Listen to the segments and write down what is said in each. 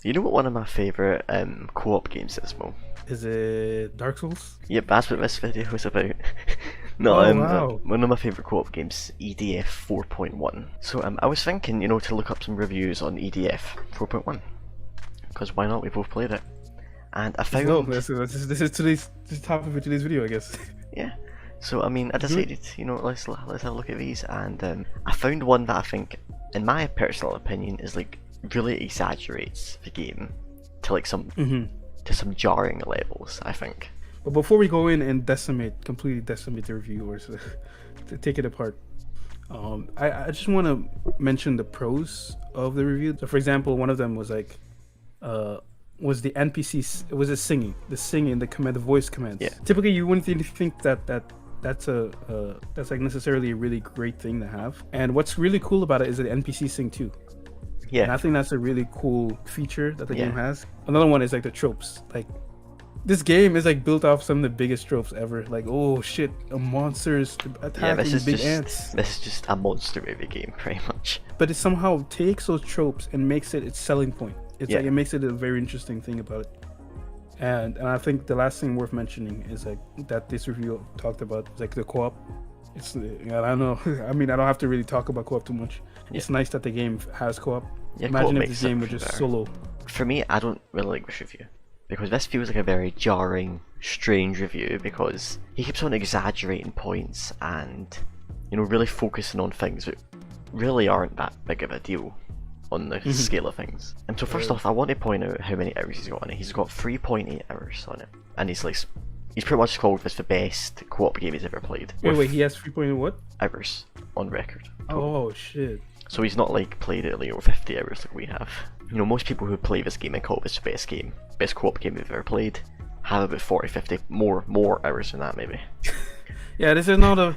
You know what one of my favourite co-op games is, Mo? Is it Dark Souls? Yep, that's what this video was about. No, Oh wow. one of my favourite co-op games, EDF 4.1. So I was thinking, to look up some reviews on EDF 4.1, because why not? We both played it, and I Let's go. found This is today's topic for today's video, I guess. yeah. So I decided, let's have a look at these, and I found one that I think, in my personal opinion, is like really exaggerates the game to like some to some jarring levels, I think. But before we go in and completely decimate the review or to take it apart, I just want to mention the pros of the review. So, for example, one of them was like, was the NPCs. It was the singing, the voice commands. Yeah. Typically, you wouldn't think that's like necessarily a really great thing to have. And what's really cool about it is that the NPCs sing too. Yeah. And I think that's a really cool feature that the game has. Another one is like the tropes. Like, this game is like built off some of the biggest tropes ever. Like, oh shit, a monster's attacking big ants. This is just a monster movie game, pretty much. But it somehow takes those tropes and makes it its selling point. It's like it makes it a very interesting thing about it. And I think the last thing worth mentioning is like that this review talked about is like the co-op. It's, I don't know. I mean, I don't have to really talk about co-op too much. Yeah. It's nice that the game has co-op. Yeah, imagine if this game were just solo. For me, I don't really like this review, because this feels like a very jarring, strange review, because he keeps on exaggerating points and, really focusing on things that really aren't that big of a deal on the scale of things. And so first off, I want to point out how many hours he's got on it. He's got 3.8 hours on it, and he's pretty much called this the best co-op game he's ever played. Wait, he has 3.8 what? Hours on record. Oh shit. So he's not like played it like over 50 hours like we have. Most people who play this game and call this the best co-op game they've ever played, have about 40, 50 more hours than that maybe. Yeah, this is not a.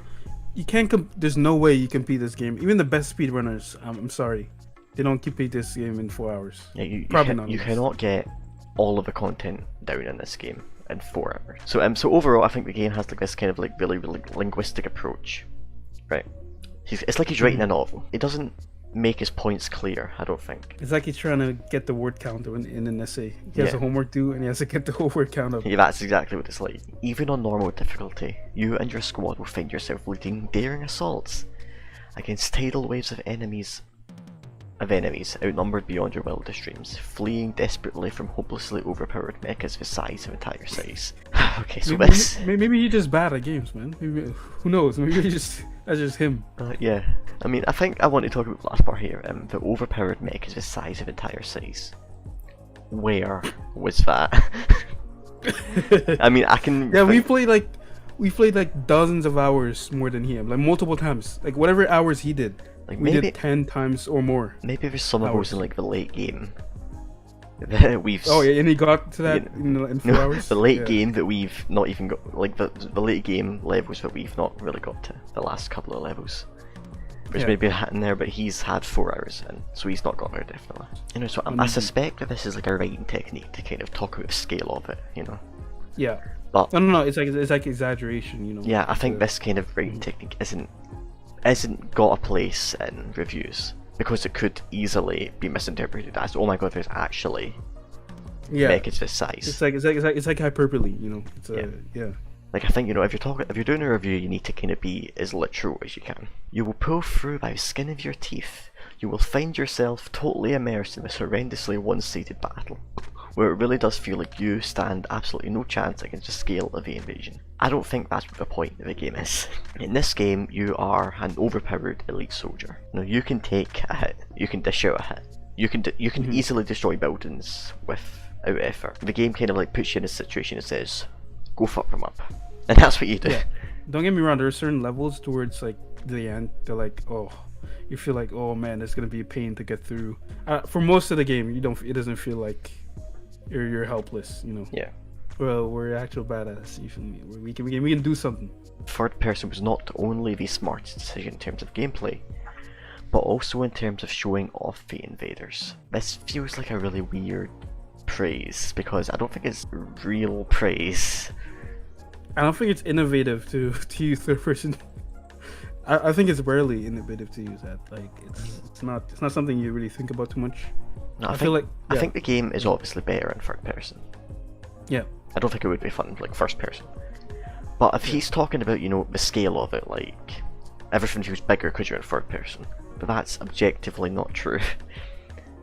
You can't. There's no way you can beat this game. Even the best speedrunners, I'm sorry, they don't complete this game in 4 hours. Yeah, you not. Cannot get all of the content down in this game in 4 hours. So overall, I think the game has like this kind of like really linguistic approach, right? It's like he's writing a novel. It doesn't make his points clear, I don't think. It's like he's trying to get the word count in an essay. He has a homework due and he has to get the whole word count up. Yeah, that's exactly what it's like. Even on normal difficulty, you and your squad will find yourself leading daring assaults against tidal waves of enemies outnumbered beyond your wildest dreams, fleeing desperately from hopelessly overpowered mechas the size of entire cities. Okay, so maybe he's just bad at games, man. Maybe, who knows? Maybe that's just him. Yeah. I mean, I think I want to talk about the last part here. The overpowered mech is the size of entire cities. Where was that? I mean, I can. Yeah, we played like dozens of hours more than him, like multiple times. Like whatever hours he did, like we did 10 times or more. Maybe there's some of those in like the late game that we've. Oh yeah, and he got to that in 4 hours. The late game that we've not even got, like the late game levels that we've not really got to. The last couple of levels. Which may be in there, but he's had 4 hours in, so he's not got there definitely. So I suspect that this is like a writing technique to kind of talk about the scale of it, Yeah. But no, it's like exaggeration, Yeah, I think this kind of writing technique isn't got a place in reviews, because it could easily be misinterpreted as, oh my god, there's actually mechas this size. It's like hyperbole, It's Like, I think, if you're doing a review, you need to kind of be as literal as you can. You will pull through by the skin of your teeth. You will find yourself totally immersed in this horrendously one-sided battle, where it really does feel like you stand absolutely no chance against the scale of the invasion. I don't think that's what the point of the game is. In this game, you are an overpowered elite soldier. Now, you can take a hit, you can dish out a hit, you can easily destroy buildings without effort. The game kind of like puts you in a situation and says, go fuck them up. And that's what you do. Yeah. Don't get me wrong, there are certain levels towards like the end, they're like, oh, you feel like, oh man, it's gonna be a pain to get through. For most of the game, it doesn't feel like you're helpless, Yeah. Well, we're actual badass. You feel me? We can do something. Third person was not only the smartest decision in terms of gameplay, but also in terms of showing off the invaders. This feels like a really weird praise, because I don't think it's real praise. I don't think it's innovative to use third person. I think it's rarely innovative to use that. Like it's not something you really think about too much. No, I feel like I think the game is obviously better in third person. yeah. I don't think it would be fun like first person. But if he's talking about, you know, the scale of it, like everything feels bigger because you're in third person, but that's objectively not true.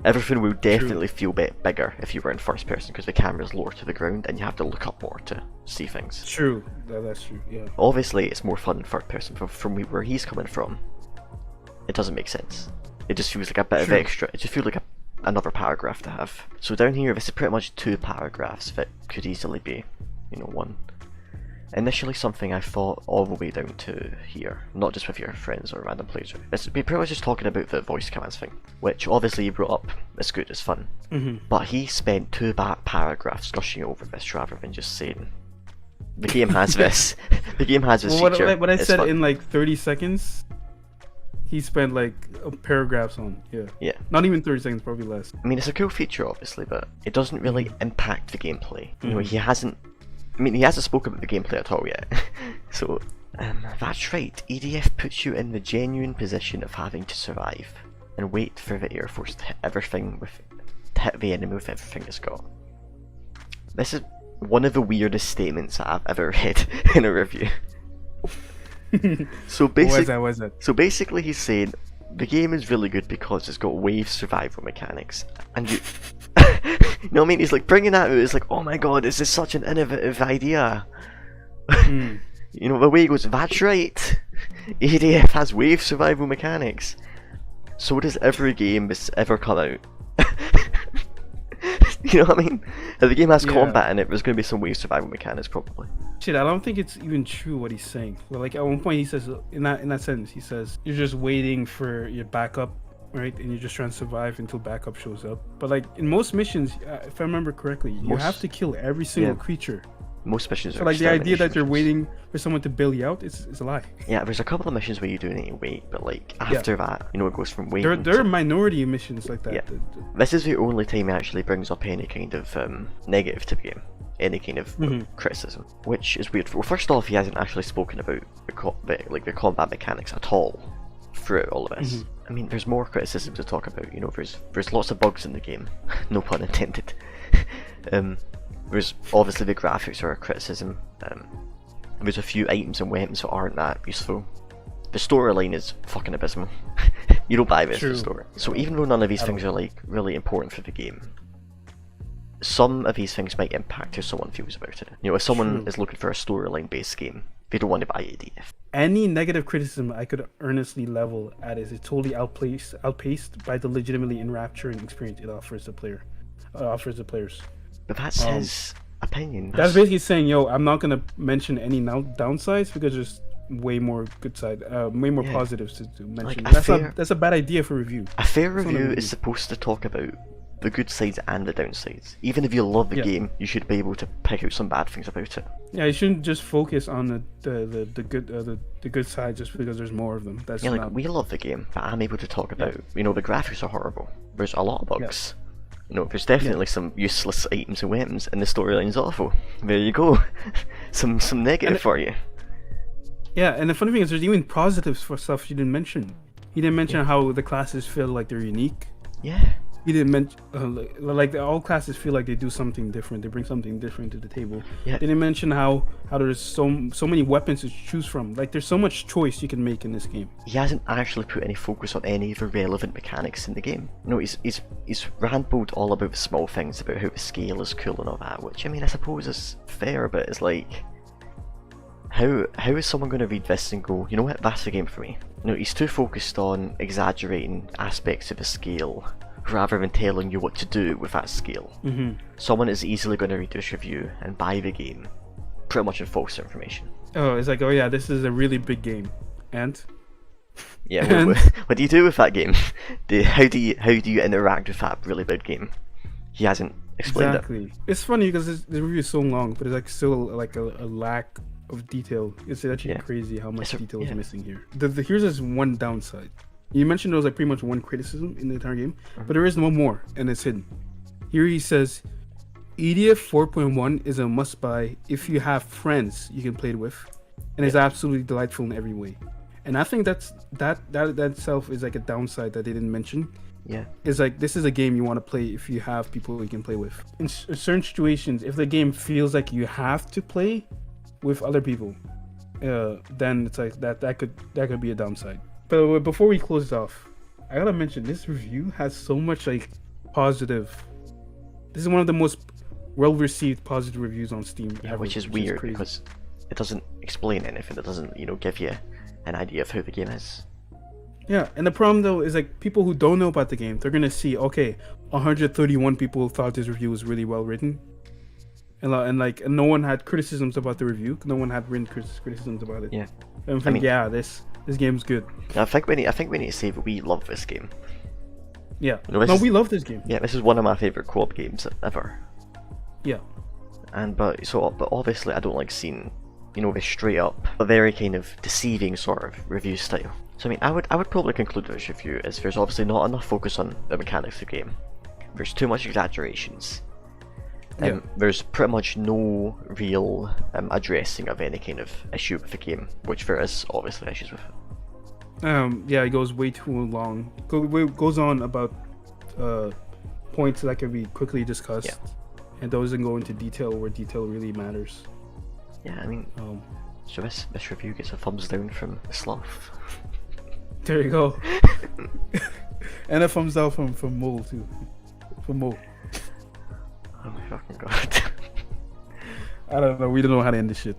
Everything will definitely feel bigger if you were in first person because the camera's lower to the ground and you have to look up more to see things. True, that's true. Yeah. Obviously, it's more fun in third person. From where he's coming from, it doesn't make sense. It just feels like a bit of extra. It just feels like another paragraph to have. So down here, this is pretty much 2 paragraphs that could easily be, you know, 1. Initially something I thought all the way down to here, not just with your friends or random players. It's pretty much just talking about the voice commands thing, which obviously he brought up. It's good, it's fun. But he spent 2 paragraphs gushing over this rather than just saying, the game has this. The game has this feature. What I said fun. in like 30 seconds, he spent like paragraphs on. Yeah. Not even 30 seconds, probably less. I mean, it's a cool feature, obviously, but it doesn't really impact the gameplay. You know, he hasn't spoken about the gameplay at all yet. So, that's right. EDF puts you in the genuine position of having to survive and wait for the Air Force to hit the enemy with everything it's got. This is one of the weirdest statements I've ever read in a review. So basically he's saying the game is really good because it's got wave survival mechanics, and you you know what I mean? He's like bringing that out. It's like, oh my god, this is such an innovative idea. You know, the way he goes, that's right, EDF has wave survival mechanics. So does every game that's ever come out. You know what I mean? If the game has combat in it, there's going to be some wave survival mechanics probably. Shit, I don't think it's even true what he's saying. Well, like at one point he says, in that sentence, he says, you're just waiting for your backup, right? And you're just trying to survive until backup shows up. But like in most missions, if I remember correctly, you have to kill every single creature. Most missions so like the idea that you're waiting for someone to bail you out is a lie. Yeah, there's a couple of missions where you do need to wait, but like after that, you know, it goes from waiting. There are minority missions like that. Yeah. This is the only time it actually brings up any kind of negative to the game, any kind of criticism, which is weird. Well, first off, he hasn't actually spoken about the combat mechanics at all throughout all of this. I mean, there's more criticism to talk about. You know, there's lots of bugs in the game, no pun intended. There's obviously the graphics are a criticism. There's a few items and weapons that aren't that useful. The storyline is fucking abysmal. You don't buy this for the story. So even though none of these things are like really important for the game, some of these things might impact how someone feels about it. You know, if someone is looking for a storyline based game, they don't want to buy EDF. Any negative criticism I could earnestly level at is it's totally outpaced by the legitimately enrapturing experience it offers the players. But that's his opinion. That's basically saying, yo, I'm not gonna mention any downsides because there's way more good side, way more positives to mention. Like that's a bad idea for review. A fair review is supposed to talk about the good sides and the downsides. Even if you love the game, you should be able to pick out some bad things about it. Yeah, you shouldn't just focus on the good side just because there's more of them. That's we love the game, but I'm able to talk about, you know, the graphics are horrible. There's a lot of bugs. You know, there's definitely some useless items and weapons, and the storyline's awful. There you go. some negative for you. Yeah, and the funny thing is there's even positives for stuff you didn't mention. He didn't mention how the classes feel like they're unique. Yeah. He didn't mention all classes feel like they do something different. They bring something different to the table. Yeah. They didn't mention how there's so many weapons to choose from. Like there's so much choice you can make in this game. He hasn't actually put any focus on any of the relevant mechanics in the game. You know, he's rambled all about the small things, about how the scale is cool and all that, which I mean I suppose is fair, but it's like how is someone going to read this and go, you know what, that's the game for me? You know, he's too focused on exaggerating aspects of the scale rather than telling you what to do with that scale. Someone is easily going to read this review and buy the game pretty much in false information. Oh, it's like, oh yeah, this is a really big game, and yeah, what do you do with that game? How do you interact with that really big game? He hasn't explained it. It's funny because the review is so long, but it's like still like a lack of detail. It's actually crazy how much detail is missing here. Here's this one downside. You mentioned there was like pretty much one criticism in the entire game, but there is one more, and it's hidden. Here he says, EDF 4.1 is a must-buy if you have friends you can play it with, and it's absolutely delightful in every way. And I think that itself is like a downside that they didn't mention. Yeah. It's like this is a game you want to play if you have people you can play with. In certain situations, if the game feels like you have to play with other people, then it's like that could be a downside. But before we close off, I gotta mention this review has so much like positive. This is one of the most well-received positive reviews on Steam ever, which is weird because it doesn't explain anything. It doesn't, give you an idea of who the game is. Yeah, and the problem though is like people who don't know about the game, they're gonna see, okay, 131 people thought this review was really well written, and no one had criticisms about the review. No one had written criticisms about it. Yeah, and I mean, yeah, this game's good. I think we need to say that we love this game. Yeah, we love this game. Yeah, this is one of my favorite co-op games ever. Yeah, but obviously I don't like seeing, this straight up, a very kind of deceiving sort of review style. So I mean, I would probably conclude this review as there's obviously not enough focus on the mechanics of the game. There's too much exaggerations. There's pretty much no real addressing of any kind of issue with the game, which there is obviously issues with it. Yeah, it goes way too long. Goes on about points that can be quickly discussed, and doesn't go into detail where detail really matters. Yeah, I mean, so this review gets a thumbs down from the Sloth. There you go. And a thumbs down from Mole too. From Mole. Oh my fucking god. I don't know. We don't know how to end this shit.